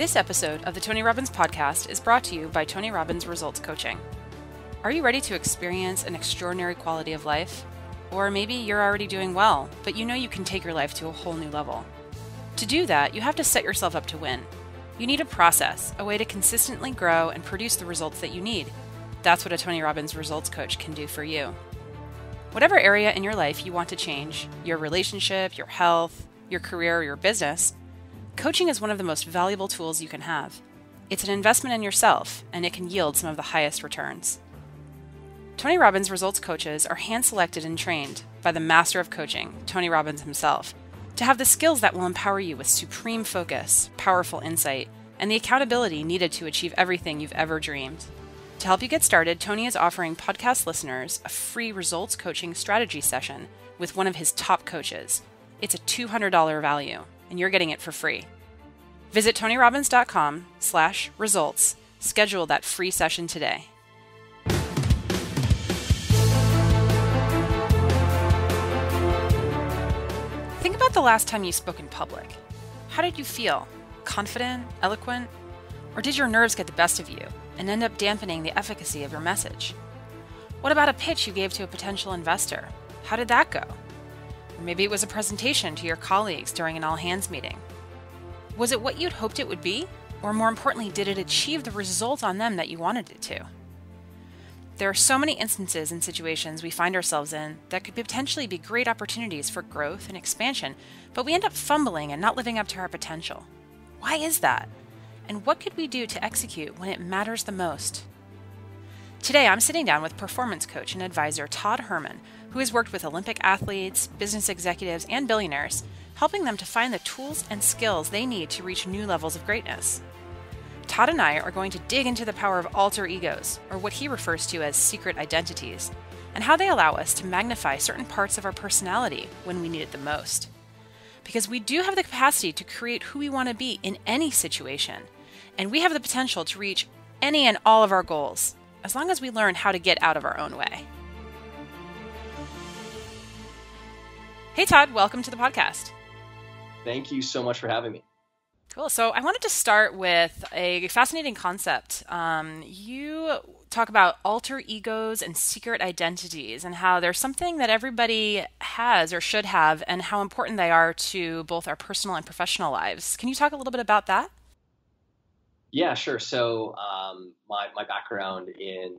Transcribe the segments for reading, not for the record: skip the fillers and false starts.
This episode of the Tony Robbins podcast is brought to you by Tony Robbins Results Coaching. Are you ready to experience an extraordinary quality of life? Or maybe you're already doing well, but you know you can take your life to a whole new level. To do that, you have to set yourself up to win. You need a process, a way to consistently grow and produce the results that you need. That's what a Tony Robbins Results Coach can do for you. Whatever area in your life you want to change, your relationship, your health, your career, or your business, coaching is one of the most valuable tools you can have. It's an investment in yourself, and it can yield some of the highest returns. Tony Robbins Results Coaches are hand-selected and trained by the master of coaching, Tony Robbins himself, to have the skills that will empower you with supreme focus, powerful insight, and the accountability needed to achieve everything you've ever dreamed. To help you get started, Tony is offering podcast listeners a free results coaching strategy session with one of his top coaches. It's a $200 value, and you're getting it for free. Visit TonyRobbins.com/results. Schedule that free session today. Think about the last time you spoke in public. How did you feel? Confident? Eloquent? Or did your nerves get the best of you and end up dampening the efficacy of your message? What about a pitch you gave to a potential investor? How did that go? Or maybe it was a presentation to your colleagues during an all-hands meeting. Was it what you'd hoped it would be? Or more importantly, did it achieve the result on them that you wanted it to? There are so many instances and situations we find ourselves in that could potentially be great opportunities for growth and expansion, but we end up fumbling and not living up to our potential. Why is that? And what could we do to execute when it matters the most? Today, I'm sitting down with performance coach and advisor Todd Herman, who has worked with Olympic athletes, business executives, and billionaires, helping them to find the tools and skills they need to reach new levels of greatness. Todd and I are going to dig into the power of alter egos, or what he refers to as secret identities, and how they allow us to magnify certain parts of our personality when we need it the most. Because we do have the capacity to create who we want to be in any situation, and we have the potential to reach any and all of our goals, as long as we learn how to get out of our own way. Hey Todd, welcome to the podcast. Thank you so much for having me. Cool. So I wanted to start with a fascinating concept. You talk about alter egos and secret identities and how there's something that everybody has or should have and how important they are to both our personal and professional lives. Can you talk a little bit about that? Yeah, sure. So my background in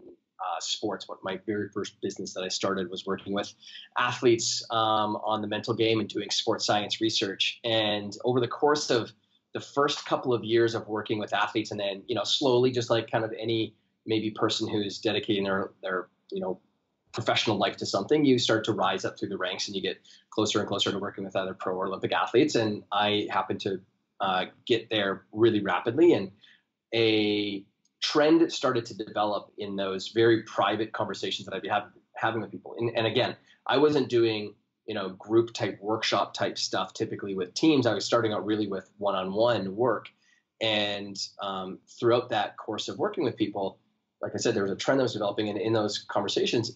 sports, my very first business that I started was working with athletes on the mental game and doing sports science research. And over the course of the first couple of years of working with athletes, and then, slowly, just like kind of any maybe person who's dedicating their professional life to something, you start to rise up through the ranks and you get closer and closer to working with other pro or Olympic athletes. And I happened to get there really rapidly. And a trend started to develop in those very private conversations that I'd be having with people. And again, I wasn't doing group type workshop type stuff typically with teams. I was starting out really with one-on-one work. And throughout that course of working with people, like I said, there was a trend that was developing. And in those conversations,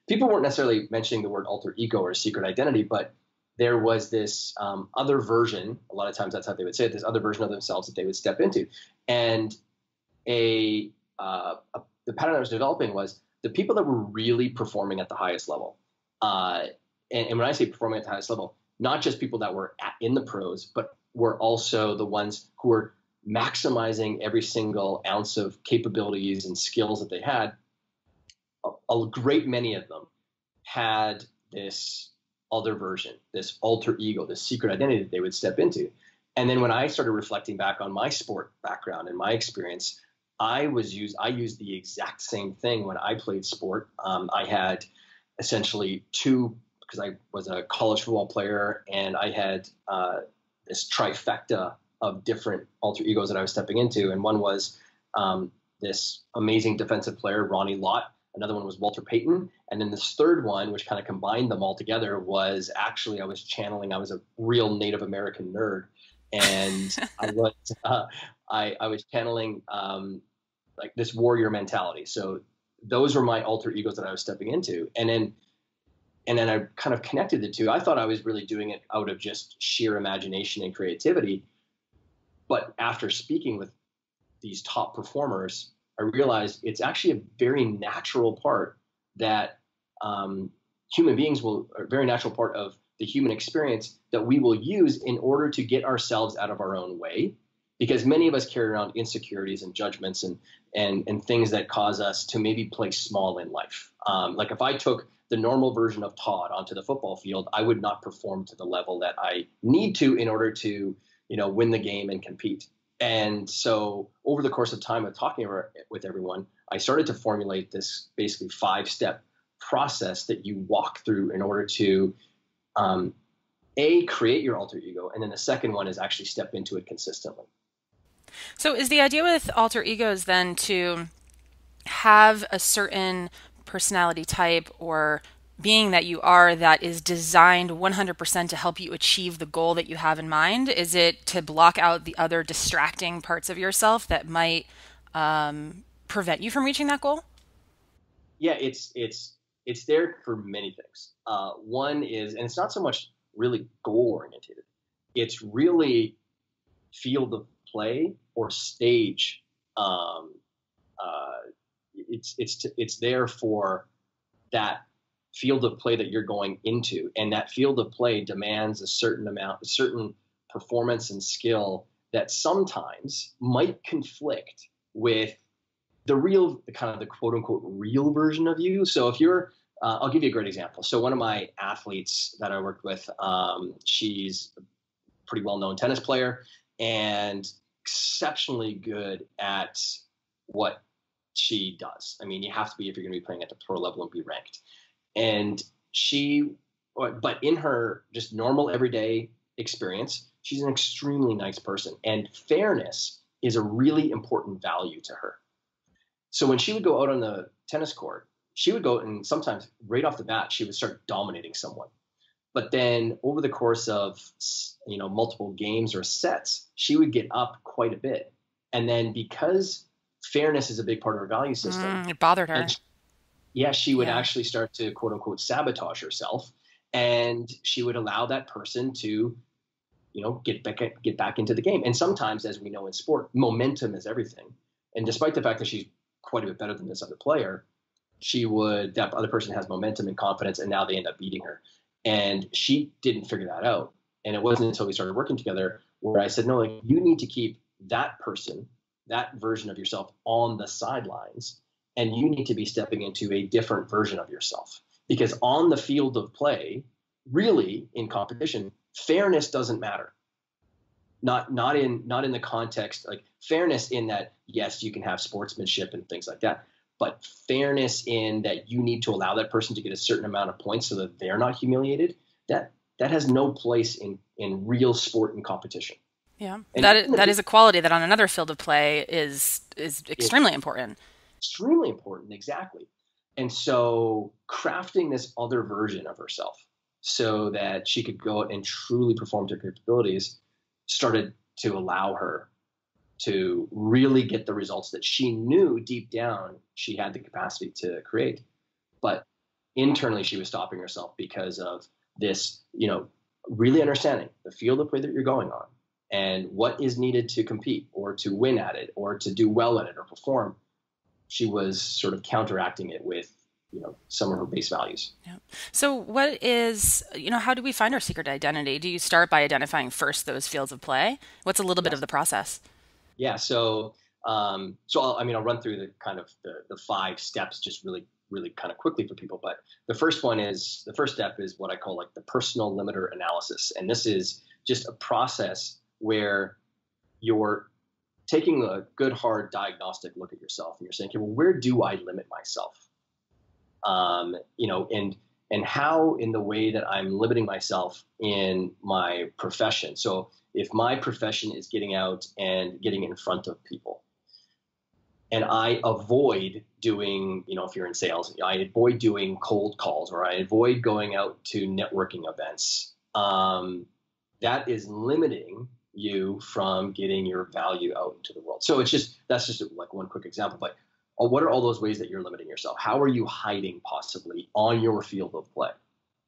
people weren't necessarily mentioning the word alter ego or secret identity, but there was this other version. A lot of times that's how they would say it, this other version of themselves that they would step into. And the pattern that was developing was the people that were really performing at the highest level. And when I say performing at the highest level, not just people that were in the pros, but were also the ones who were maximizing every single ounce of capabilities and skills that they had. A great many of them had this other version, this alter ego, this secret identity that they would step into. And then when I started reflecting back on my sport background and my experience, I used the exact same thing when I played sport. I had essentially two, because I was a college football player, and I had this trifecta of different alter egos that I was stepping into. And one was this amazing defensive player, Ronnie Lott. Another one was Walter Payton. And then this third one, which kind of combined them all together, was actually I was a real Native American nerd. And I was channeling like this warrior mentality. So those were my alter egos that I was stepping into. And then I kind of connected the two. I thought I was really doing it out of just sheer imagination and creativity. But after speaking with these top performers, I realized it's actually a very natural part that human beings will, a very natural part of the human experience that we will use in order to get ourselves out of our own way. Because many of us carry around insecurities and judgments and things that cause us to maybe play small in life. Like if I took the normal version of Todd onto the football field, I would not perform to the level that I need to in order to, win the game and compete. And so over the course of time of talking with everyone, I started to formulate this basically 5-step process that you walk through in order to, create your alter ego. And then the second one is actually step into it consistently. So is the idea with alter egos then to have a certain personality type or being that you are that is designed 100% to help you achieve the goal that you have in mind? Is it to block out the other distracting parts of yourself that might prevent you from reaching that goal? Yeah, it's there for many things. One is, and it's not so much really goal oriented. It's really field of play or stage. It's there for that field of play that you're going into, and that field of play demands a certain performance and skill that sometimes might conflict with the kind of the quote unquote real version of you. So if you're, I'll give you a great example. So one of my athletes that I worked with, she's a pretty well-known tennis player and exceptionally good at what she does. I mean, you have to be if you're going to be playing at the pro level and be ranked. And but in her just normal everyday experience, she's an extremely nice person. And fairness is a really important value to her. So when she would go out on the tennis court, she would go and sometimes right off the bat, she would start dominating someone. But then over the course of, multiple games or sets, she would get up quite a bit. And then because fairness is a big part of her value system, It bothered her. She would actually start to quote unquote sabotage herself, and she would allow that person to, get back into the game. And sometimes, as we know in sport, momentum is everything. And despite the fact that she's quite a bit better than this other player, that other person has momentum and confidence, and now they end up beating her. And she didn't figure that out. And it wasn't until we started working together where I said, no, like you need to keep that person, that version of yourself on the sidelines, and you need to be stepping into a different version of yourself. Because on the field of play, really in competition, fairness doesn't matter. Not in the context, like fairness in that, yes, you can have sportsmanship and things like that, but fairness in that you need to allow that person to get a certain amount of points so that they're not humiliated, that has no place in real sport and competition. Yeah, and that is a quality that on another field of play is extremely important. Extremely important, exactly. And so crafting this other version of herself so that she could go out and truly perform to her capabilities started to allow her to really get the results that she knew deep down she had the capacity to create. But internally, she was stopping herself because of this, really understanding the field of play that you're going on and what is needed to compete or to win at it or to do well at it or perform. She was sort of counteracting it with, some of her base values. Yeah. So what is, how do we find our secret identity? Do you start by identifying first those fields of play? What's a little bit of the process? Yeah. So I'll run through the kind of the 5 steps just really, really kind of quickly for people. But the first step is what I call like the personal limiter analysis. And this is just a process where you're taking a good, hard diagnostic look at yourself and you're saying, okay, well, where do I limit myself? And how in the way that I'm limiting myself in my profession. So if my profession is getting out and getting in front of people, and I avoid doing, if you're in sales, I avoid doing cold calls or I avoid going out to networking events, that is limiting you from getting your value out into the world. So that's just like one quick example, but what are all those ways that you're limiting yourself? How are you hiding possibly on your field of play?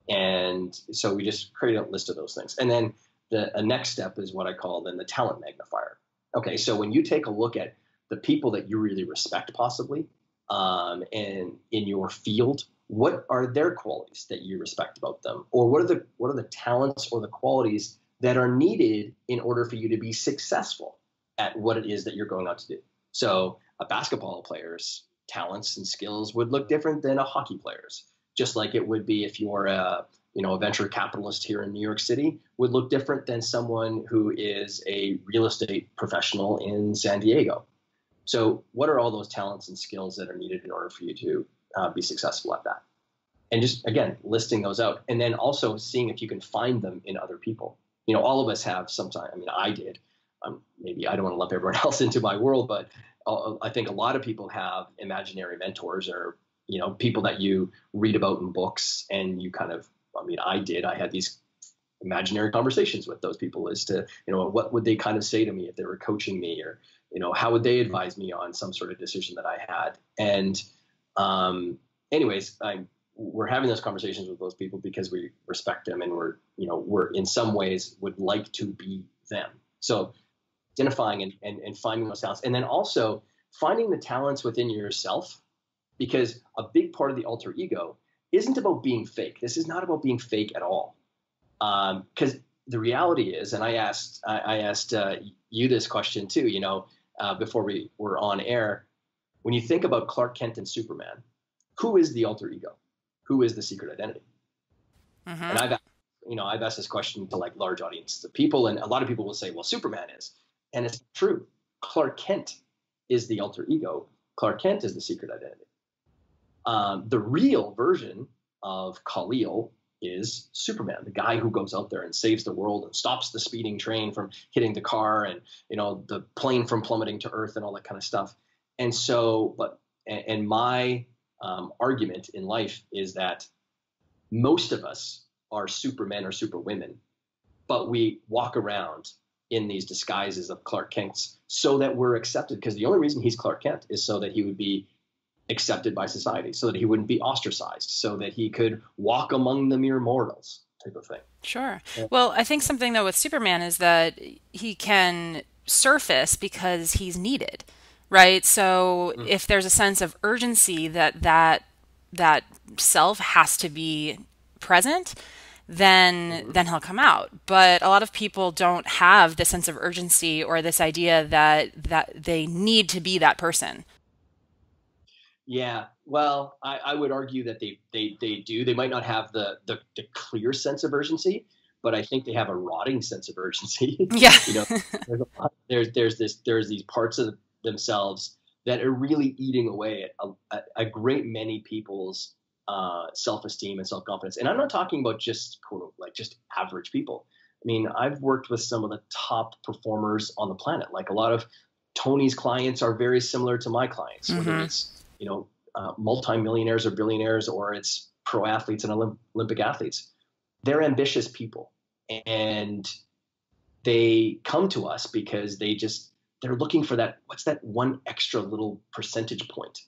And so we just create a list of those things. And then the next step is what I call then the talent magnifier. Okay, so when you take a look at the people that you really respect, possibly, and in your field, what are their qualities that you respect about them, or what are the talents or the qualities that are needed in order for you to be successful at what it is that you're going out to do? So a basketball player's talents and skills would look different than a hockey player's, just like it would be if you're a venture capitalist here in New York City would look different than someone who is a real estate professional in San Diego. So what are all those talents and skills that are needed in order for you to be successful at that? And just, again, listing those out, and then also seeing if you can find them in other people. All of us have sometimes, I did, maybe I don't want to lump everyone else into my world, but I think a lot of people have imaginary mentors or, people that you read about in books, and you kind of, I had these imaginary conversations with those people as to, what would they kind of say to me if they were coaching me, or, how would they advise me on some sort of decision that I had? And anyways, we're having those conversations with those people because we respect them, and we're in some ways would like to be them. So identifying and finding those talents, and then also finding the talents within yourself, because a big part of the alter ego isn't about being fake. This is not about being fake at all. Because the reality is, and I asked you this question too, before we were on air, when you think about Clark Kent and Superman, who is the alter ego? Who is the secret identity? Mm-hmm. And I've asked this question to like large audiences of people, and a lot of people will say, well, Superman is, and it's true. Clark Kent is the alter ego. Clark Kent is the secret identity. The real version of Kal-El is Superman, the guy who goes out there and saves the world and stops the speeding train from hitting the car, and the plane from plummeting to earth, and all that kind of stuff. And so, and my argument in life is that most of us are supermen or superwomen, but we walk around in these disguises of Clark Kents so that we're accepted. Because the only reason he's Clark Kent is so that he would be accepted by society, so that he wouldn't be ostracized, so that he could walk among the mere mortals, type of thing. Sure. Well, I think something though with Superman is that he can surface because he's needed, right? So if there's a sense of urgency that self has to be present, then he'll come out. But a lot of people don't have this sense of urgency or this idea that they need to be that person. Yeah, well, I would argue that they do. They might not have the clear sense of urgency, but I think they have a rotting sense of urgency. Yeah. There's these parts of themselves that are really eating away at a great many people's self-esteem and self-confidence. And I'm not talking about just just average people. I've worked with some of the top performers on the planet. Like a lot of Tony's clients are very similar to my clients, whether it's multimillionaires or billionaires, or it's pro athletes and Olympic athletes. They're ambitious people, and they come to us because they're looking for what's that one extra little percentage point.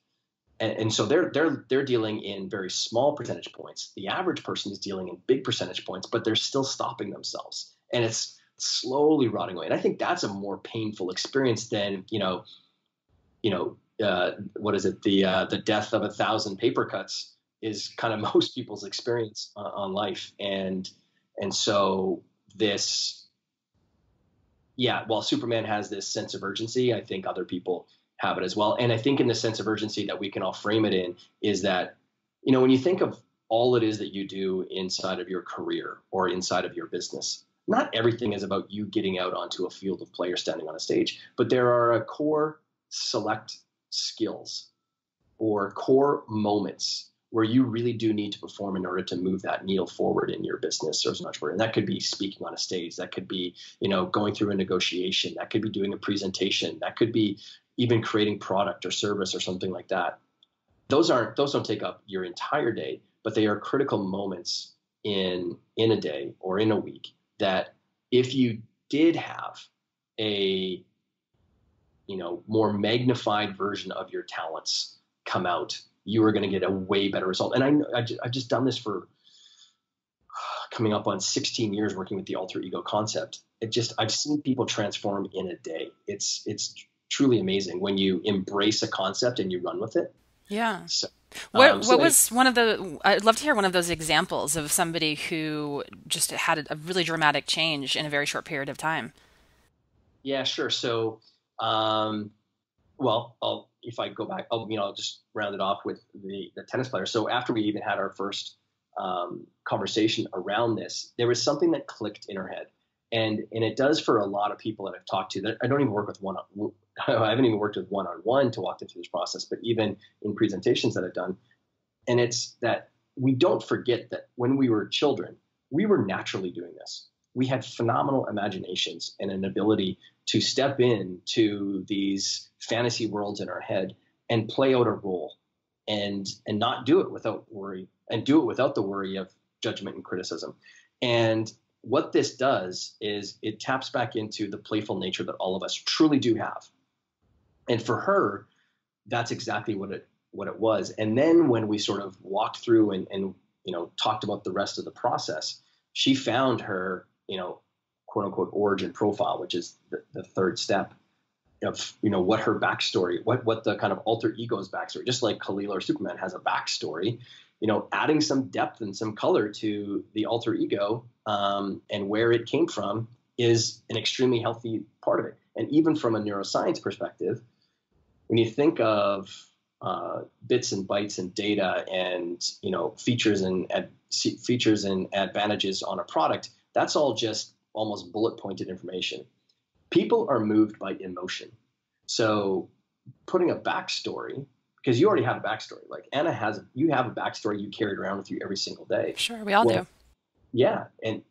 And so they're dealing in very small percentage points. The average person is dealing in big percentage points, but they're still stopping themselves, and it's slowly rotting away. And I think that's a more painful experience than what is it? The death of 1,000 paper cuts is kind of most people's experience on life. And so while Superman has this sense of urgency, I think other people have it as well. And I think in the sense of urgency that we can all frame it in is that, when you think of all it is that you do inside of your career or inside of your business, not everything is about you getting out onto a field of play or standing on a stage, but there are a core select skills or core moments where you really do need to perform in order to move that needle forward in your business or as much. And that could be speaking on a stage. That could be, going through a negotiation. That could be doing a presentation. That could be even creating product or service or something like that. Those don't take up your entire day, but they are critical moments in a day or in a week that if you did have a more magnified version of your talents come out, you are going to get a way better result. And I've just done this for coming up on 16 years working with the alter ego concept. I've seen people transform in a day. It's truly amazing when you embrace a concept and you run with it. Yeah. So, What was one of the, I'd love to hear one of those examples of somebody who just had a really dramatic change in a very short period of time. yeah, sure. So, well, if I go back, I'll just round it off with the tennis player. So after we even had our first conversation around this, there was something that clicked in her head, and it does for a lot of people that I've talked to. That I don't even work with I haven't even worked with one-on-one to walk them through this process, but even in presentations that I've done, and it's that we don't forget that when we were children, we were naturally doing this. We had phenomenal imaginations and an ability to step into these fantasy worlds in our head and play out a role and not do it without worry, and do it without the worry of judgment and criticism. And what this does is it taps back into the playful nature that all of us truly do have. And for her, that's exactly what it was. And then when we sort of walked through and talked about the rest of the process, she found her, quote unquote origin profile, which is the third step of, what her backstory, what the kind of alter ego's backstory, just like Khalil or Superman has a backstory, adding some depth and some color to the alter ego, and where it came from is an extremely healthy part of it. And even from a neuroscience perspective, when you think of bits and bytes and data and features and advantages on a product, that's all just almost bullet pointed information. People are moved by emotion. So putting a backstory, because you already have a backstory, like Anna you have a backstory you carried around with you every single day. Sure, we all do. Yeah. And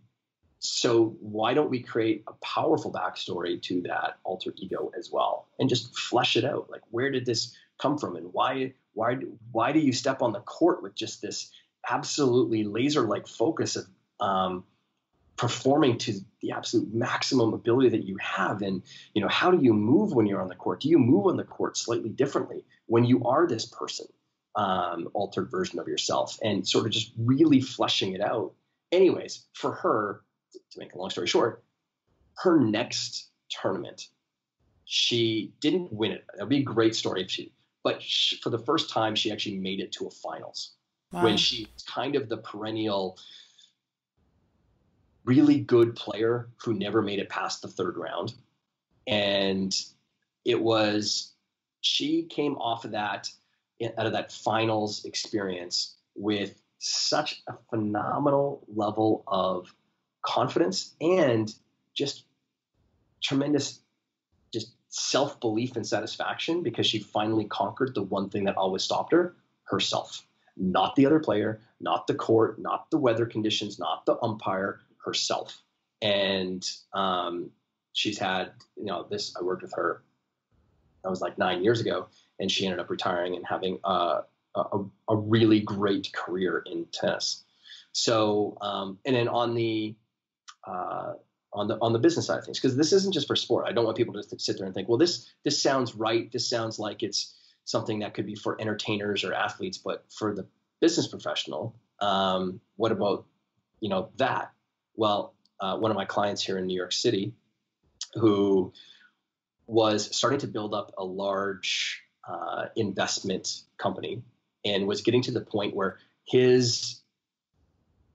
so why don't we create a powerful backstory to that alter ego as well and just flesh it out? Like, where did this come from, and why do you step on the court with just this absolutely laser-like focus of performing to the absolute maximum ability that you have? And how do you move when you're on the court? Do you move on the court slightly differently when you are this person, altered version of yourself, and sort of just really fleshing it out? Anyways, for her, to make a long story short, her next tournament, she didn't win it. That'd be a great story if for the first time, she actually made it to a finals. Wow. When she's kind of the perennial really good player who never made it past the third round. And she came off of out of that finals experience with such a phenomenal level of confidence and just tremendous self-belief and satisfaction, because she finally conquered the one thing that always stopped her: herself. Not the other player, not the court, not the weather conditions, not the umpire, herself. And she's had, I worked with her, that was like 9 years ago, and she ended up retiring and having a really great career in tennis. So, and then on the business side of things, because this isn't just for sport. I don't want people to sit there and think, well, this sounds right. This sounds like it's something that could be for entertainers or athletes, but for the business professional, what about, that? Well, one of my clients here in New York City, who was starting to build up a large investment company, and was getting to the point where his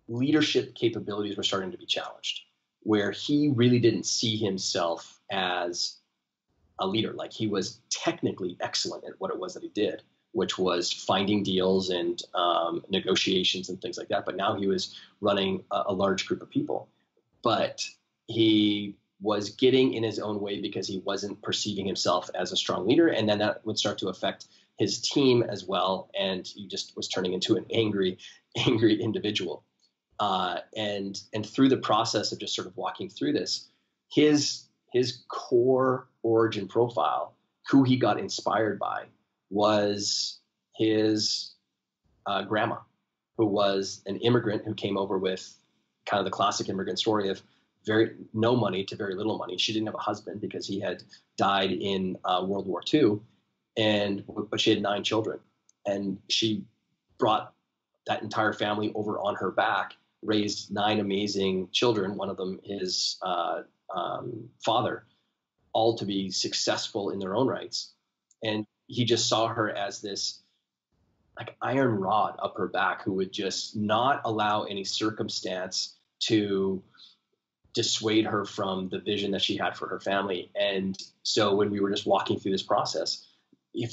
leadership capabilities were starting to be challenged, where he really didn't see himself as a leader. Like, he was technically excellent at what it was that he did, which was finding deals and negotiations and things like that. But now he was running a large group of people. But he was getting in his own way because he wasn't perceiving himself as a strong leader. And then that would start to affect his team as well. And he just was turning into an angry individual. And through the process of just sort of walking through this, his core origin profile, who he got inspired by, was his grandma, who was an immigrant who came over with kind of the classic immigrant story of no money to very little money. She didn't have a husband because he had died in World War II, but she had 9 children, and she brought that entire family over on her back, raised 9 amazing children. One of them is father, all to be successful in their own rights. And he just saw her as this like iron rod up her back who would just not allow any circumstance to dissuade her from the vision that she had for her family. And so when we were just walking through this process,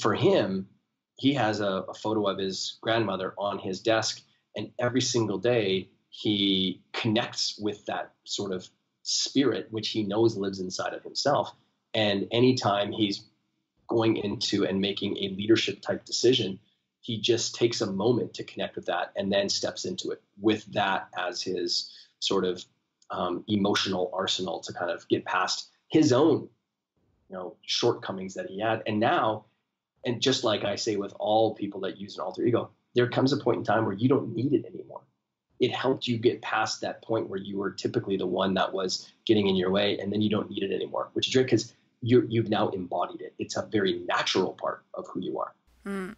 for him, he has a photo of his grandmother on his desk, and every single day he connects with that sort of spirit, which he knows lives inside of himself. And anytime he's going into and making a leadership type decision, he just takes a moment to connect with that and then steps into it with that as his sort of emotional arsenal to kind of get past his own, shortcomings that he had. And now, and just like I say with all people that use an alter ego, there comes a point in time where you don't need it anymore. It helped you get past that point where you were typically the one that was getting in your way, and then you don't need it anymore, which is great because you've now embodied it. It's a very natural part of who you are. Mm.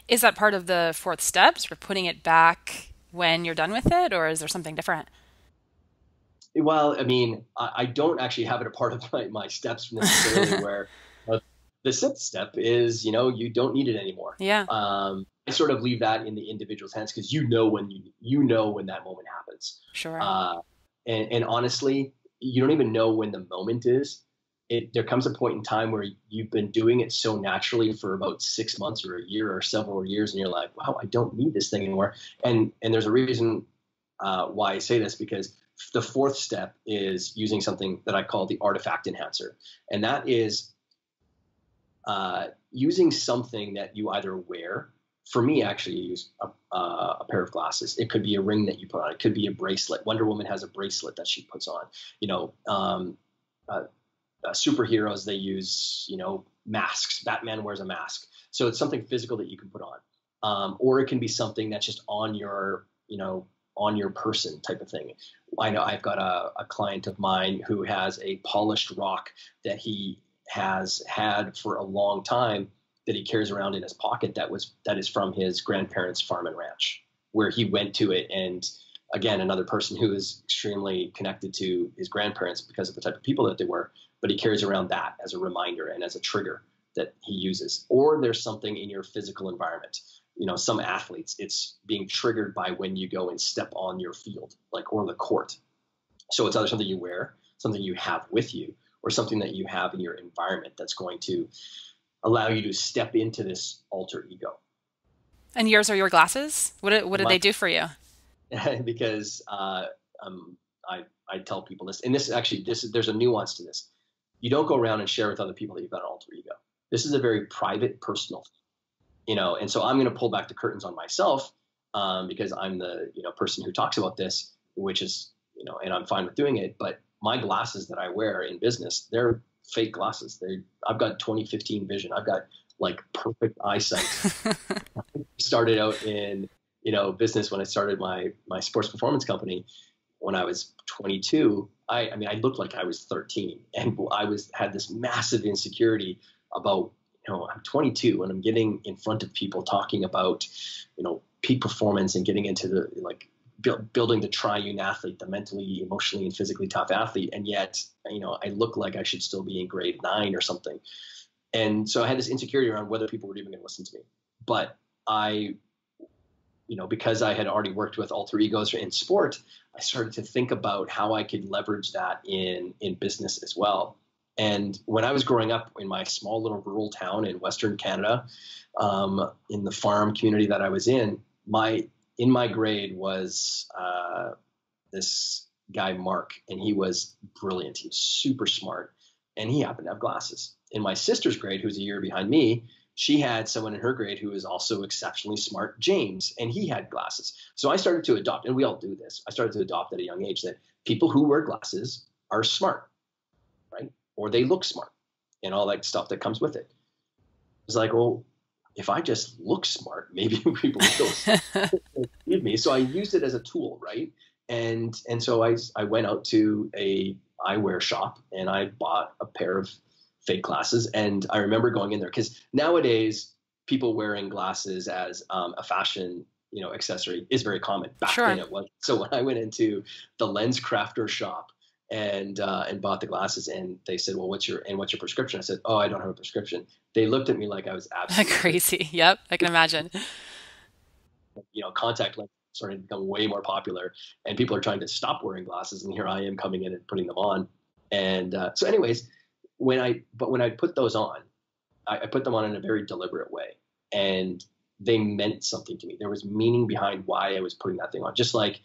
Is that part of the fourth step, sort of putting it back when you're done with it, or is there something different? Well, I mean, I don't actually have it a part of my steps necessarily where the sixth step is, you don't need it anymore. Yeah. I sort of leave that in the individual's hands because when that moment happens. Sure. And honestly, you don't even know when the moment is. There comes a point in time where you've been doing it so naturally for about 6 months or a year or several years, and you're like, wow, I don't need this thing anymore. And there's a reason why I say this, because the fourth step is using something that I call the artifact enhancer. And that is using something that you either wear. For me, actually, you use a pair of glasses. It could be a ring that you put on. It could be a bracelet. Wonder Woman has a bracelet that she puts on. Superheroes, they use, masks. Batman wears a mask. So it's something physical that you can put on. Or it can be something that's just on your person type of thing. I know I've got a client of mine who has a polished rock that he has had for a long time that he carries around in his pocket that is from his grandparents' farm and ranch, where he went to it. And again, another person who is extremely connected to his grandparents because of the type of people that they were, but he carries around that as a reminder and as a trigger that he uses. Or there's something in your physical environment. Some athletes, it's being triggered by when you go and step on your field, or the court. So it's either something you wear, something you have with you, or something that you have in your environment that's going to allow you to step into this alter ego. And yours are your glasses? What do they do for you? Because I tell people this, and there's a nuance to this. You don't go around and share with other people that you've got an alter ego. This is a very private, personal thing, and so I'm going to pull back the curtains on myself because I'm the person who talks about this, which is and I'm fine with doing it. But my glasses that I wear in business, they're fake glasses. I've got 20/15 vision. I've got perfect eyesight. I started out in business when I started my sports performance company when I was 22. I looked like I was 13, and had this massive insecurity about I'm 22 and I'm getting in front of people talking about peak performance and getting into the building the triune athlete, the mentally, emotionally, and physically tough athlete. And yet, I look like I should still be in grade 9 or something. And so I had this insecurity around whether people were even going to listen to me. But because I had already worked with alter egos in sport, I started to think about how I could leverage that in business as well. And when I was growing up in my small little rural town in Western Canada, in the farm community that I was in my grade was this guy, Mark, and he was brilliant. He was super smart, and he happened to have glasses. In my sister's grade, who's a year behind me, she had someone in her grade who was also exceptionally smart, James, and he had glasses. So I started to adopt, and we all do this, I started to adopt at a young age that people who wear glasses are smart, right? Or they look smart, and all that stuff that comes with it. It's like, well, if I just look smart, maybe people will believe me. So I used it as a tool, right? And so I went out to a eyewear shop and I bought a pair of fake glasses. And I remember going in there because nowadays people wearing glasses as a fashion accessory is very common. Back then it was. So when I went into the lens crafter shop and bought the glasses. And they said, well, what's your prescription? I said, oh, I don't have a prescription. They looked at me like I was absolutely Crazy. Yep, I can imagine. contact lenses started to become way more popular, and people are trying to stop wearing glasses. And here I am coming in and putting them on. And so anyways, when I put those on, I put them on in a very deliberate way, and they meant something to me. There was meaning behind why I was putting that thing on. Just like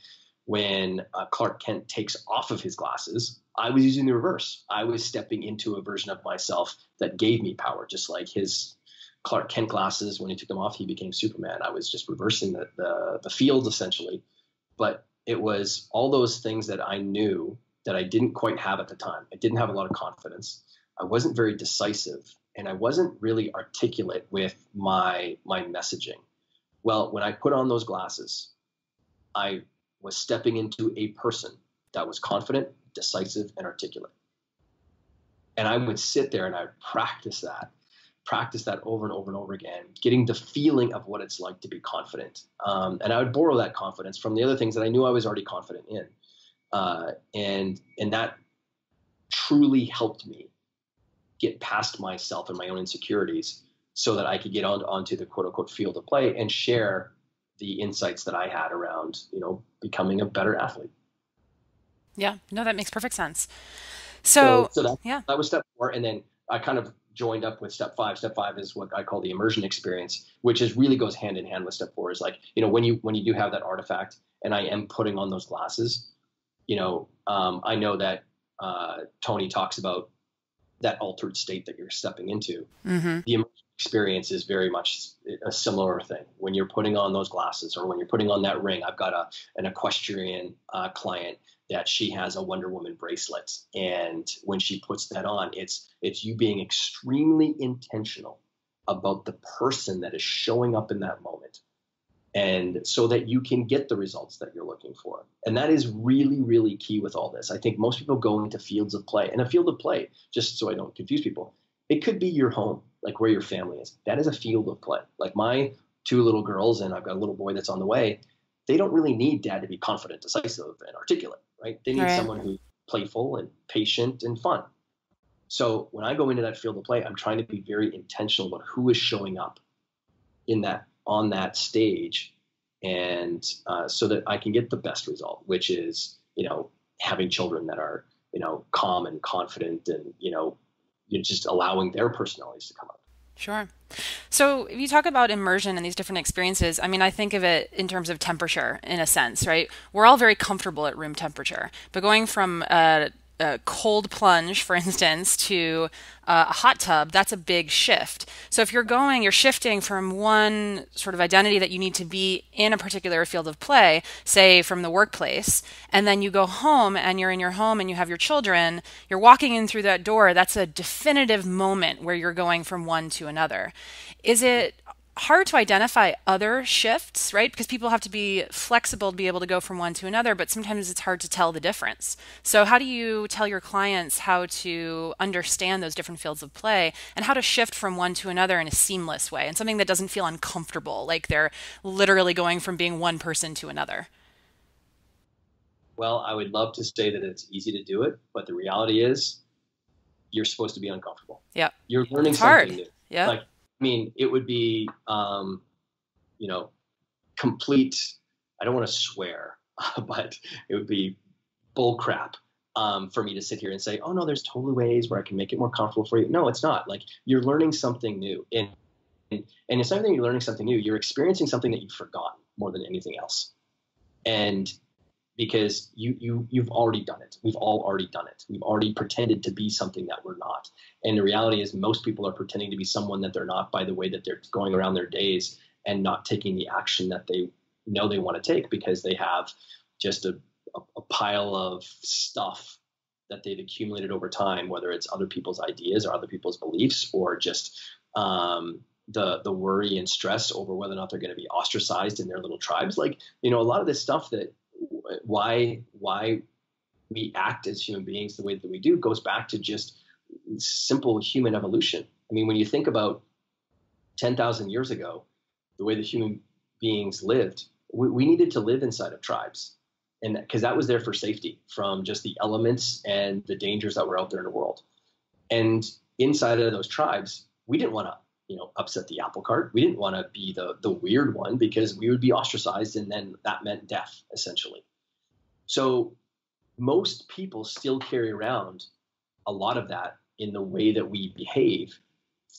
when Clark Kent takes off of his glasses, I was using the reverse. I was stepping into a version of myself that gave me power. Just like his Clark Kent glasses, when he took them off, he became Superman. I was just reversing the field essentially. But it was all those things that I knew that I didn't quite have at the time. I didn't have a lot of confidence. I wasn't very decisive, and I wasn't really articulate with my messaging. Well, when I put on those glasses, I was stepping into a person that was confident, decisive, and articulate. And I would sit there and I would practice that over and over and over again, getting the feeling of what it's like to be confident. And I would borrow that confidence from the other things that I knew I was already confident in. And that truly helped me get past myself and my own insecurities so that I could get onto the quote unquote field of play and share the insights that I had around, becoming a better athlete. Yeah, no, that makes perfect sense. So yeah, that was step 4. And then I kind of joined up with step 5. Step 5 is what I call the immersion experience, which really goes hand in hand with step 4. Is like, when you do have that artifact and I am putting on those glasses, I know that Tony talks about that altered state that you're stepping into. Mm-hmm. The immersion experience is very much a similar thing. When you're putting on those glasses or when you're putting on that ring, I've got an equestrian client that she has a Wonder Woman bracelet. And when she puts that on, it's you being extremely intentional about the person that is showing up in that moment. And so that you can get the results that you're looking for. And that is really, really key with all this. I think most people go into fields of play. And a field of play, just so I don't confuse people, it could be your home, like where your family is. That is a field of play. Like my 2 little girls, and I've got a little boy that's on the way, they don't really need dad to be confident, decisive, and articulate, right? They need someone who's playful and patient and fun. So when I go into that field of play, I'm trying to be very intentional about who is showing up on that stage, and so that I can get the best result, which is, having children that are, calm and confident and, you're just allowing their personalities to come out. Sure. So if you talk about immersion and these different experiences, I mean, I think of it in terms of temperature in a sense, right? We're all very comfortable at room temperature, but going from a cold plunge, for instance, to a hot tub, that's a big shift. So if you're shifting from one sort of identity that you need to be in a particular field of play, say from the workplace, and then you go home and you're in your home and you have your children, you're walking in through that door, that's a definitive moment where you're going from one to another. Is it hard to identify other shifts, right? Because people have to be flexible to be able to go from one to another, but sometimes it's hard to tell the difference. So how do you tell your clients how to understand those different fields of play and how to shift from one to another in a seamless way and something that doesn't feel uncomfortable, like they're literally going from being one person to another? Well, I would love to say that it's easy to do it, but the reality is you're supposed to be uncomfortable. Yeah. You're learning it's something hard. new. Yeah. It would be, complete, I don't want to swear, but it would be bull crap for me to sit here and say, oh no, there's totally ways where I can make it more comfortable for you. No, it's not. Like, you're learning something new. And it's not that you're learning something new, you're experiencing something that you've forgotten more than anything else. And because you've already done it. We've all already done it. We've already pretended to be something that we're not. And the reality is most people are pretending to be someone that they're not by the way that they're going around their days and not taking the action that they know they want to take because they have just a pile of stuff that they've accumulated over time, whether it's other people's ideas or other people's beliefs or just the worry and stress over whether or not they're going to be ostracized in their little tribes. Like, a lot of this stuff that why we act as human beings the way that we do goes back to just simple human evolution. I mean, when you think about 10,000 years ago, the way that human beings lived, we needed to live inside of tribes. And because that was there for safety from just the elements and the dangers that were out there in the world. And inside of those tribes, we didn't want to, upset the apple cart. We didn't want to be the weird one, because we would be ostracized, and then that meant death, essentially. So most people still carry around a lot of that in the way that we behave,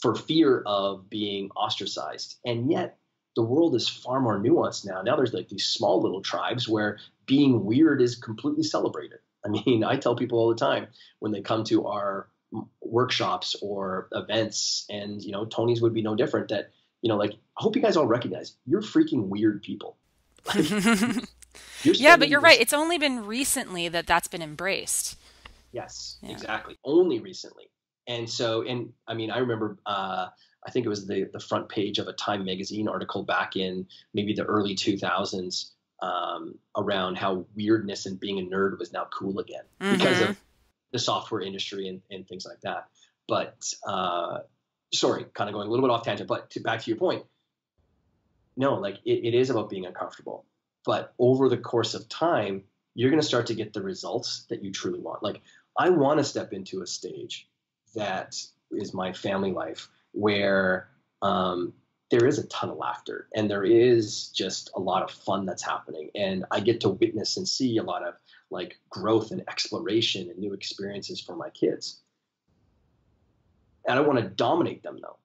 for fear of being ostracized. And yet the world is far more nuanced now. Now there's like these small little tribes where being weird is completely celebrated. I mean, I tell people all the time when they come to our workshops or events, and Tony's would be no different, that like, I hope you guys all recognize you're freaking weird people. Yeah, but you're right. It's only been recently that that's been embraced. Yes, yeah. Exactly. Only recently. And so, I mean, I remember, I think it was the front page of a Time magazine article back in maybe the early 2000s, around how weirdness and being a nerd was now cool again, because of the software industry and things like that. But sorry, kind of going a little bit off tangent, but back to your point. No, like it is about being uncomfortable, but over the course of time, you're going to start to get the results that you truly want. Like, I want to step into a stage that is my family life, where there is a ton of laughter, and there is just a lot of fun that's happening. And I get to witness and see a lot of like growth and exploration and new experiences for my kids. And I don't want to dominate them, though,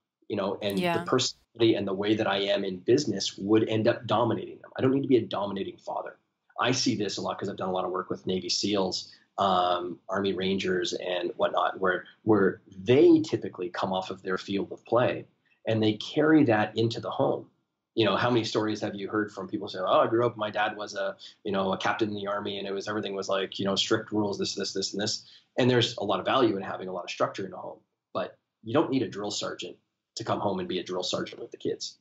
and the personality and the way that I am in business would end up dominating them. I don't need to be a dominating father. I see this a lot because I've done a lot of work with Navy SEALs, Army Rangers and whatnot, where they typically come off of their field of play and they carry that into the home. How many stories have you heard from people saying, "Oh, I grew up, my dad was a captain in the Army, and everything was like, strict rules, this, and this." And there's a lot of value in having a lot of structure in a home, but you don't need a drill sergeant to come home and be a drill sergeant with the kids,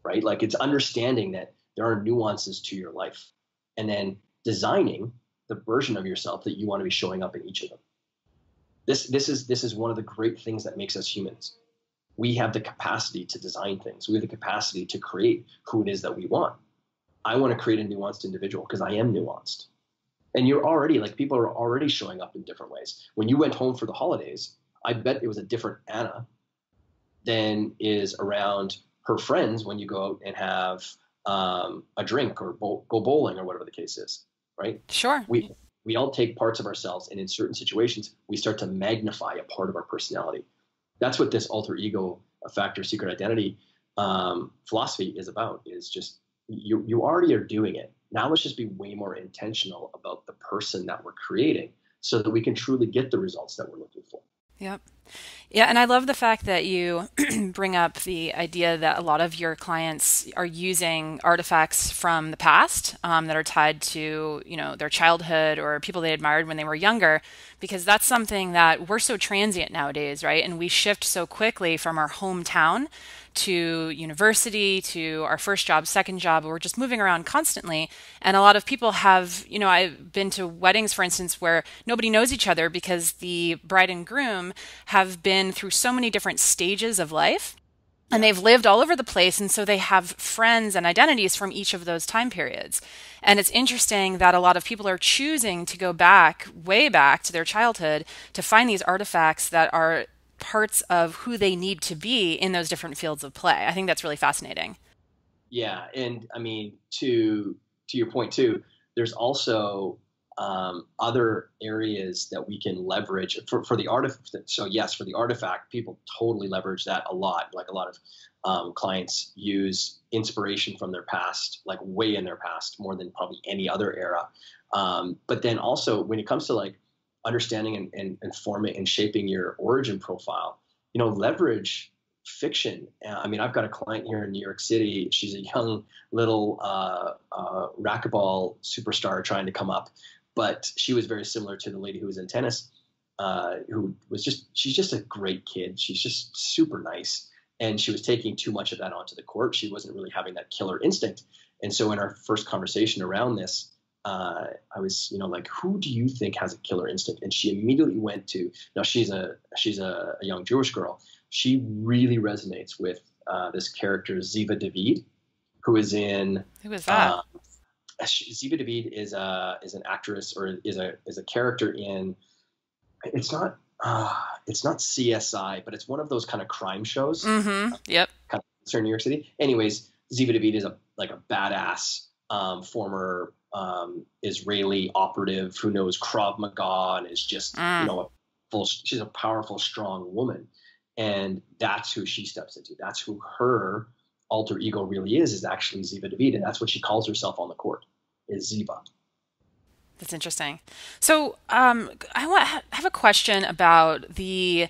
right? Like, it's understanding that there are nuances to your life, and then designing the version of yourself that you want to be showing up in each of them. This is one of the great things that makes us humans. We have the capacity to design things. We have the capacity to create who it is that we want. I want to create a nuanced individual because I am nuanced. And you're already, like, people are already showing up in different ways. When you went home for the holidays, I bet it was a different Anna than is around her friends when you go out and have a drink or go bowling or whatever the case is, right? Sure. We all take parts of ourselves, and in certain situations, we start to magnify a part of our personality. That's what this alter ego factor secret identity philosophy is about, is just you already are doing it. Now let's just be way more intentional about the person that we're creating so that we can truly get the results that we're looking for. Yep. Yeah, and I love the fact that you bring up the idea that a lot of your clients are using artifacts from the past that are tied to, their childhood or people they admired when they were younger, because that's something that we're so transient nowadays, right? And we shift so quickly from our hometown to university, to our first job, second job. We're just moving around constantly. And a lot of people have, I've been to weddings, for instance, where nobody knows each other because the bride and groom have been through so many different stages of life. And they've lived all over the place. And so they have friends and identities from each of those time periods. And it's interesting that a lot of people are choosing to go back, way back to their childhood, to find these artifacts that are parts of who they need to be in those different fields of play. I think that's really fascinating. Yeah. And I mean, to your point too, there's also other areas that we can leverage for the artifact. So yes, for the artifact, people totally leverage that a lot. Like, a lot of clients use inspiration from their past, like way in their past, more than probably any other era. But then also when it comes to like understanding and forming and shaping your origin profile, leverage fiction. I mean, I've got a client here in New York City. She's a young little racquetball superstar trying to come up, but she was very similar to the lady who was in tennis, she's just a great kid. She's just super nice. And she was taking too much of that onto the court. She wasn't really having that killer instinct. And so in our first conversation around this, I was, like, who do you think has a killer instinct? And she immediately went to, now she's a young Jewish girl. She really resonates with this character, Ziva David, who is in, who is that? Ziva David is an actress, or is a character in, it's not CSI, but it's one of those kind of crime shows. Mm-hmm. Yep. Kind of in New York City. Anyways, Ziva David is a badass former Israeli operative who knows Krav Maga and is just she's a powerful, strong woman, and that's who she steps into. That's who her alter ego really is actually Ziva David, and that's what she calls herself on the court, is Ziva. That's interesting. So I have a question about the,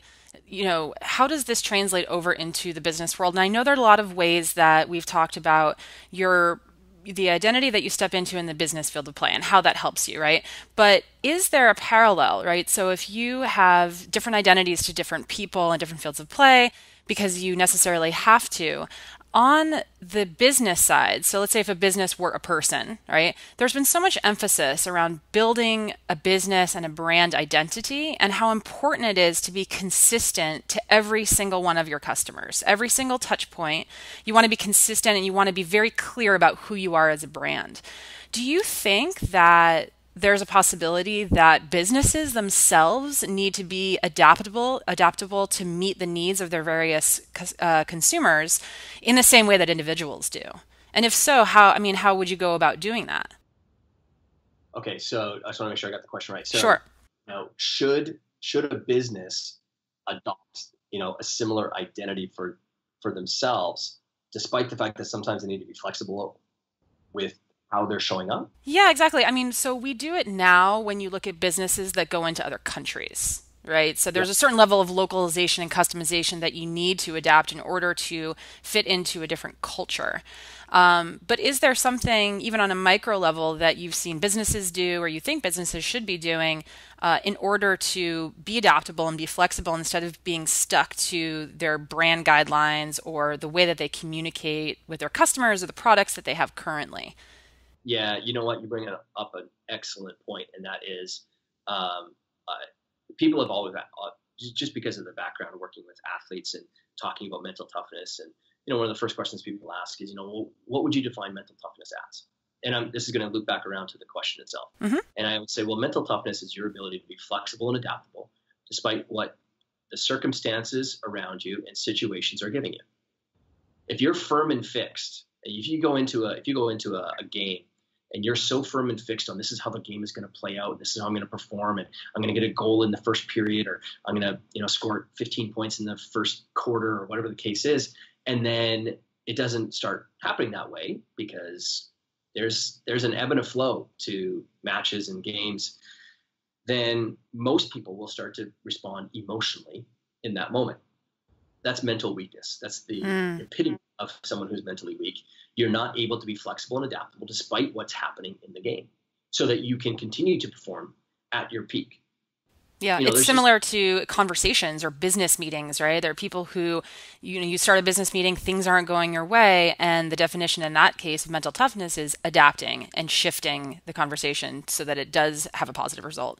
how does this translate over into the business world? And I know there are a lot of ways that we've talked about the identity that you step into in the business field of play and how that helps you, right? But is there a parallel, right? So if you have different identities to different people in different fields of play, because you necessarily have to, on the business side, so let's say if a business were a person, right? There's been so much emphasis around building a business and a brand identity and how important it is to be consistent to every single one of your customers. Every single touch point, you want to be consistent and you want to be very clear about who you are as a brand. Do you think that there's a possibility that businesses themselves need to be adaptable to meet the needs of their various consumers in the same way that individuals do? And if so, how would you go about doing that? Okay, so I just want to make sure I got the question right. So, sure. Should a business adopt, a similar identity for themselves, despite the fact that sometimes they need to be flexible with how they're showing up? Yeah, exactly. So we do it now when you look at businesses that go into other countries, right? So there's a certain level of localization and customization that you need to adapt in order to fit into a different culture. But is there something, even on a micro level, that you've seen businesses do or you think businesses should be doing in order to be adaptable and be flexible instead of being stuck to their brand guidelines or the way that they communicate with their customers or the products that they have currently? Yeah, you know what? You bring up an excellent point, and that is people have always, just because of the background working with athletes and talking about mental toughness, and one of the first questions people ask is, well, what would you define mental toughness as? And this is going to loop back around to the question itself. Mm-hmm. And I would say, well, mental toughness is your ability to be flexible and adaptable despite what the circumstances around you and situations are giving you. If you're firm and fixed, if you go into a game and you're so firm and fixed on this is how the game is going to play out, this is how I'm going to perform, and I'm going to get a goal in the first period, or I'm going to score 15 points in the first quarter, or whatever the case is, and then it doesn't start happening that way because there's an ebb and a flow to matches and games, then most people will start to respond emotionally in that moment. That's mental weakness. That's the epitome of someone who's mentally weak. You're not able to be flexible and adaptable despite what's happening in the game so that you can continue to perform at your peak. Yeah, it's similar to conversations or business meetings, right? There are people who, you start a business meeting, things aren't going your way, and the definition in that case of mental toughness is adapting and shifting the conversation so that it does have a positive result.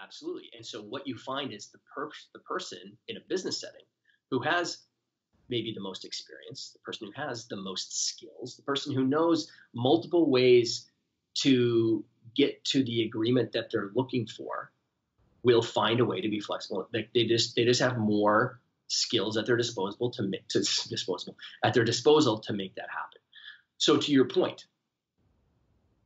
Absolutely. And so what you find is the person in a business setting who has maybe the most experience, the person who has the most skills, the person who knows multiple ways to get to the agreement that they're looking for, will find a way to be flexible. They just have more skills at their disposal to make that happen. So to your point,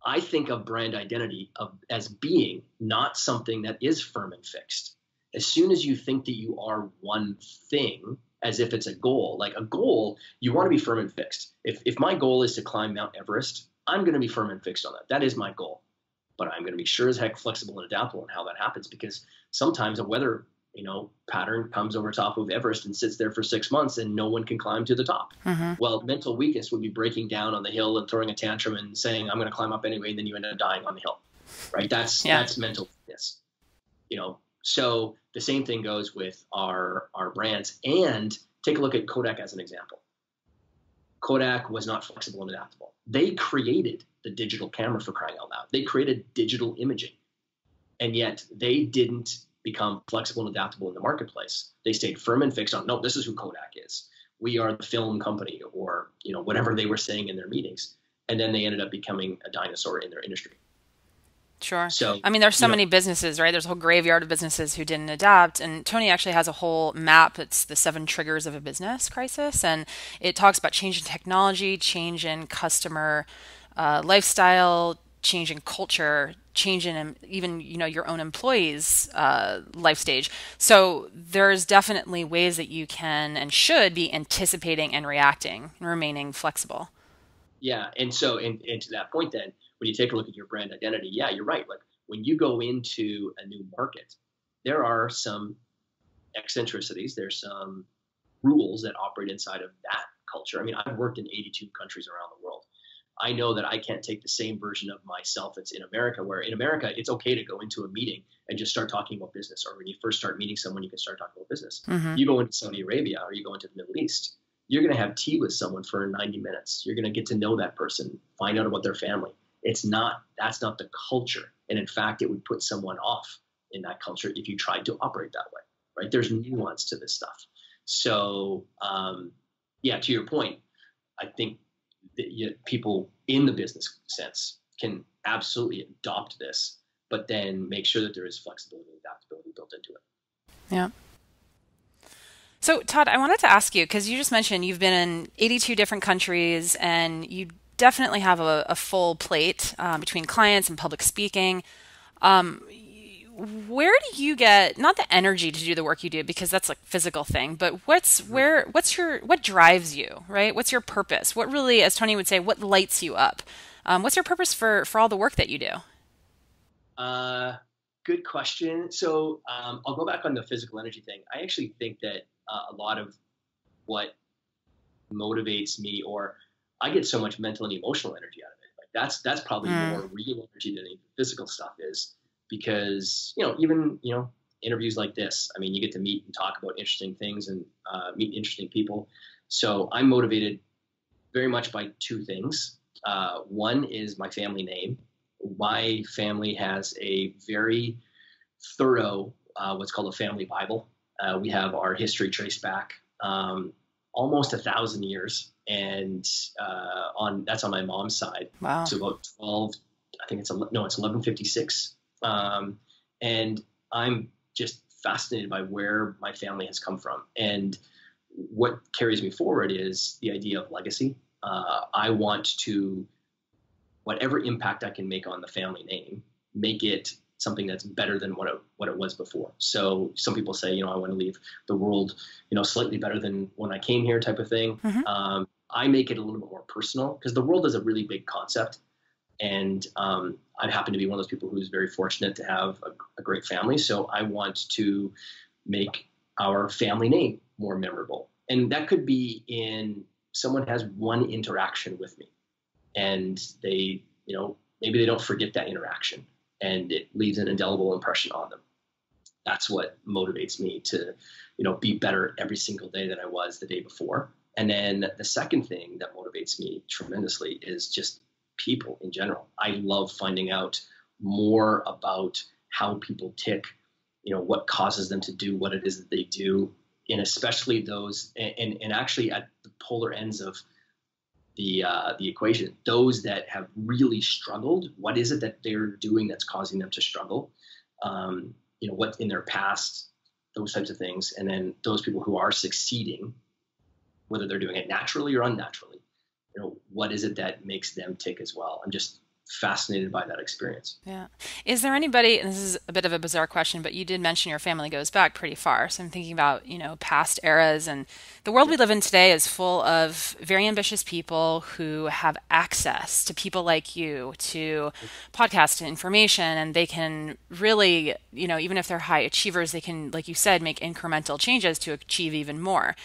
I think of brand identity as being not something that is firm and fixed. As soon as you think that you are one thing, as if it's a goal, like a goal, you want to be firm and fixed. If my goal is to climb Mount Everest, I'm going to be firm and fixed on that. That is my goal. But I'm going to be sure as heck flexible and adaptable in how that happens, because sometimes a weather, pattern comes over top of Everest and sits there for 6 months and no one can climb to the top. Mm-hmm. Well, mental weakness would be breaking down on the hill and throwing a tantrum and saying, I'm going to climb up anyway. And then you end up dying on the hill, right? That's mental weakness, So the same thing goes with our brands. And take a look at Kodak as an example. Kodak was not flexible and adaptable. They created the digital camera, for crying out loud. They created digital imaging. And yet they didn't become flexible and adaptable in the marketplace. They stayed firm and fixed on, no, this is who Kodak is. We are the film company, or whatever they were saying in their meetings. and then they ended up becoming a dinosaur in their industry. Sure. So, I mean, there's so you know, many businesses, right? There's a whole graveyard of businesses who didn't adapt. And Tony actually has a whole map. It's the 7 triggers of a business crisis. And it talks about change in technology, change in customer lifestyle, change in culture, change in even, your own employees' life stage. So there's definitely ways that you can and should be anticipating and reacting and remaining flexible. yeah. And so, and to that point, then when you take a look at your brand identity, yeah, you're right. Like when you go into a new market, there are some eccentricities. There's some rules that operate inside of that culture. I mean, I've worked in 82 countries around the world. I know that I can't take the same version of myself that's in America, where in America, it's okay to go into a meeting and just start talking about business. Or when you first start meeting someone, you can start talking about business. Mm-hmm. You go into Saudi Arabia or you go into the Middle East, you're going to have tea with someone for 90 minutes. You're going to get to know that person, find out about their family. That's not the culture. And in fact, it would put someone off in that culture if you tried to operate that way, right? There's nuance to this stuff. So, yeah, to your point, I think that people in the business sense can absolutely adopt this, but then make sure that there is flexibility and adaptability built into it. Yeah. So, Todd, I wanted to ask you, because you just mentioned you've been in 82 different countries and you definitely have a full plate between clients and public speaking. Where do you get not the energy to do the work you do, because that's like a physical thing, but what drives you, right? What's your purpose? What really, as Tony would say, what lights you up? What's your purpose for all the work that you do? Good question. So I'll go back on the physical energy thing. I actually think that a lot of what motivates me, or I get so much mental and emotional energy out of it. Like that's probably more real energy than the physical stuff is, because even interviews like this. I mean, you get to meet and talk about interesting things and meet interesting people. So I'm motivated very much by two things. One is my family name. My family has a very thorough what's called a family Bible. We have our history traced back almost 1,000 years, and that's on my mom's side. Wow. So about 12, I think it's 1156. And I'm just fascinated by where my family has come from. And what carries me forward is the idea of legacy. I want to, whatever impact I can make on the family name, make it something that's better than what it was before. So some people say, I want to leave the world, slightly better than when I came here, type of thing. Mm-hmm. I make it a little bit more personal, because the world is a really big concept. And I happen to be one of those people who's very fortunate to have a great family. So I want to make our family name more memorable. And that could be in someone has one interaction with me, and they, maybe they don't forget that interaction, and it leaves an indelible impression on them. That's what motivates me to, be better every single day than I was the day before. And then the second thing that motivates me tremendously is just people in general. I love finding out more about how people tick, what causes them to do what it is that they do, and especially those, and actually at the polar ends of the equation, those that have really struggled. What is it that they're doing that's causing them to struggle? What in their past, those types of things, and then those people who are succeeding, whether they're doing it naturally or unnaturally. What is it that makes them tick as well? I'm just fascinated by that experience. Yeah. Is there anybody, and this is a bit of a bizarre question, but you did mention your family goes back pretty far. So I'm thinking about, past eras, and the world we live in today is full of very ambitious people who have access to people like you, to podcast and information, and they can really, even if they're high achievers, they can, like you said, make incremental changes to achieve even more.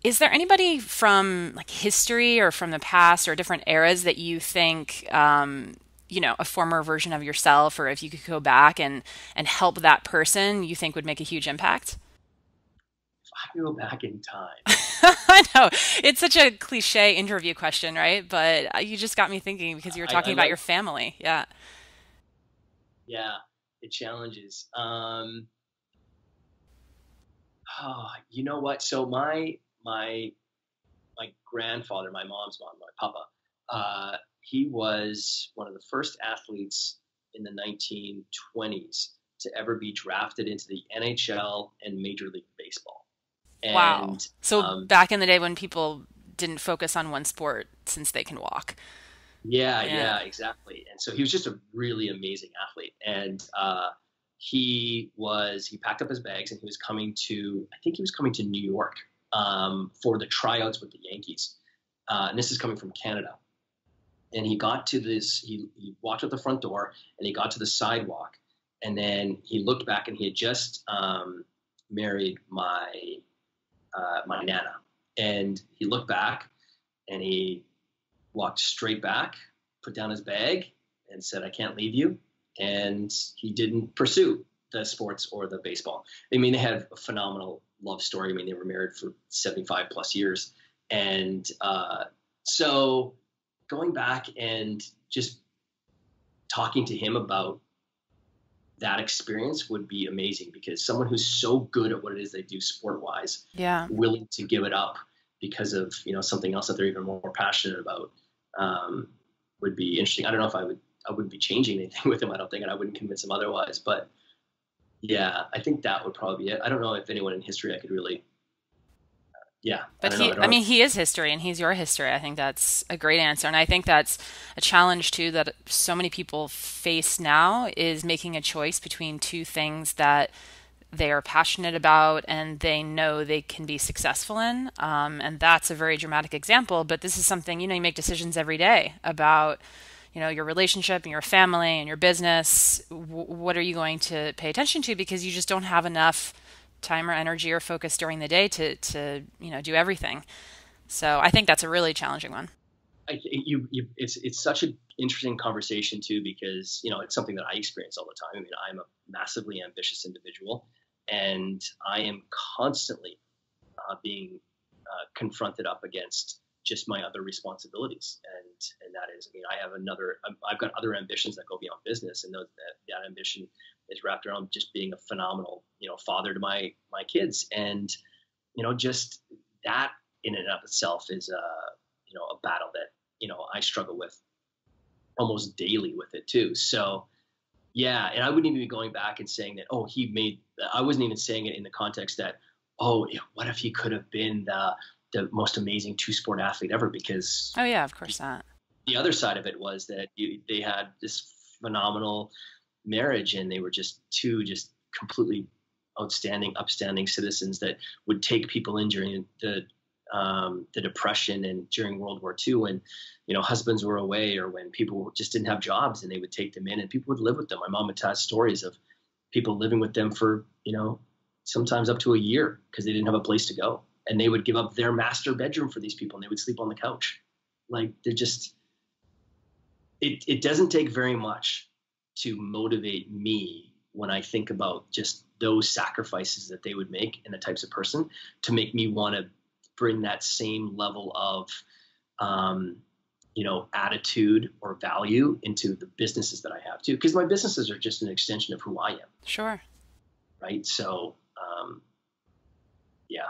Is there anybody from like history or from the past or different eras that you think, a former version of yourself, or if you could go back and help that person, you think would make a huge impact? If I could go back in time. I know it's such a cliche interview question, right? But you just got me thinking, because you were talking about your family. Yeah. Yeah, it challenges. You know what? So my grandfather, my mom's mom, my papa, He was one of the first athletes in the 1920s to ever be drafted into the NHL and Major League Baseball. Wow. And So back in the day when people didn't focus on one sport since they can walk. yeah, exactly. And so he was just a really amazing athlete. And he packed up his bags and he was coming to, I think he was coming to New York for the tryouts with the Yankees. And this is coming from Canada. And he got to this, he walked out the front door and he got to the sidewalk. And then he looked back and he had just married my Nana. And he looked back and he walked straight back, put down his bag and said, "I can't leave you." And he didn't pursue the sports or the baseball. I mean, they had a phenomenal love story. I mean, they were married for 75 plus years. And so going back and just talking to him about that experience would be amazing, because someone who's so good at what it is they do sport wise, willing to give it up because of, something else that they're even more passionate about, would be interesting. I don't know if I wouldn't be changing anything with him. I don't think, and I wouldn't convince him otherwise, but yeah, I think that would probably be it. I don't know if anyone in history I could really, But he is history and he's your history. I think that's a great answer. And I think that's a challenge too that so many people face now, is making a choice between two things that they are passionate about and they know they can be successful in. And that's a very dramatic example, but this is something, you make decisions every day about, your relationship and your family and your business. What are you going to pay attention to? Because you just don't have enough time or energy or focus during the day to do everything. So I think that's a really challenging one. It's such an interesting conversation too, because it's something that I experience all the time. I mean, I'm a massively ambitious individual, and I am constantly being confronted up against just my other responsibilities, and that is, I've got other ambitions that go beyond business, and that ambition is wrapped around just being a phenomenal, father to my kids. And, just that in and of itself is a battle that, I struggle with almost daily with it too. So yeah. And I wouldn't even be going back and saying that, I wasn't even saying it in the context that, what if he could have been the most amazing two-sport athlete ever? Because of course not. The other side of it was that they had this phenomenal marriage, and they were just two completely upstanding citizens that would take people in during the Depression and during World War II, when husbands were away or when people just didn't have jobs, and they would take them in and people would live with them. My mom would tell stories of people living with them for sometimes up to a year because they didn't have a place to go, and they would give up their master bedroom for these people and they would sleep on the couch. Like, they're just, it doesn't take very much to motivate me when I think about just those sacrifices that they would make and the types of person, to make me want to bring that same level of, attitude or value into the businesses that I have too. Because my businesses are just an extension of who I am. Sure. Right. So, yeah.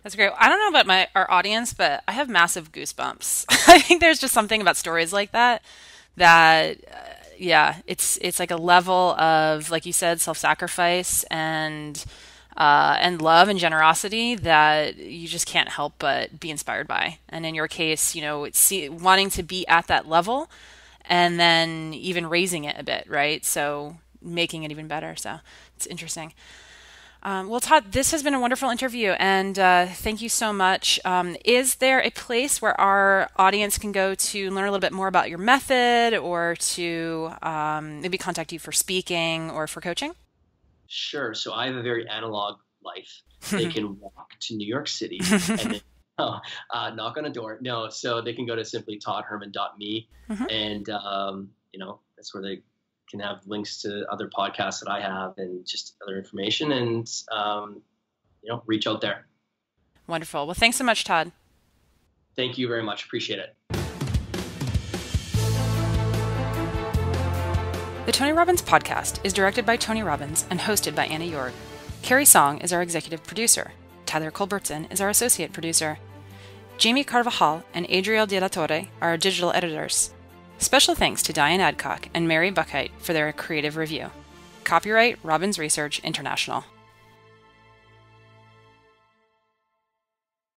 That's great. I don't know about our audience, but I have massive goosebumps. I think there's just something about stories like that, it's like a level of, like you said, self-sacrifice and love and generosity that you just can't help but be inspired by. And in your case, wanting to be at that level and then even raising it a bit, right? So making it even better. So it's interesting. Well, Todd, this has been a wonderful interview, and thank you so much. Is there a place where our audience can go to learn a little bit more about your method, or to maybe contact you for speaking or for coaching? Sure. So I have a very analog life. They can walk to New York City and then knock on a door. No, so they can go to simply toddherman.me, and that's where they can have links to other podcasts that I have and just other information, and reach out there. Wonderful. Well, thanks so much, Todd. Thank you very much. Appreciate it. The Tony Robbins podcast is directed by Tony Robbins and hosted by Anna York. Carrie Song is our executive producer. Tyler Culbertson is our associate producer. Jamie Carvajal and Adriel De La Torre are our digital editors. Special thanks to Diane Adcock and Mary Buckheit for their creative review. Copyright Robbins Research International.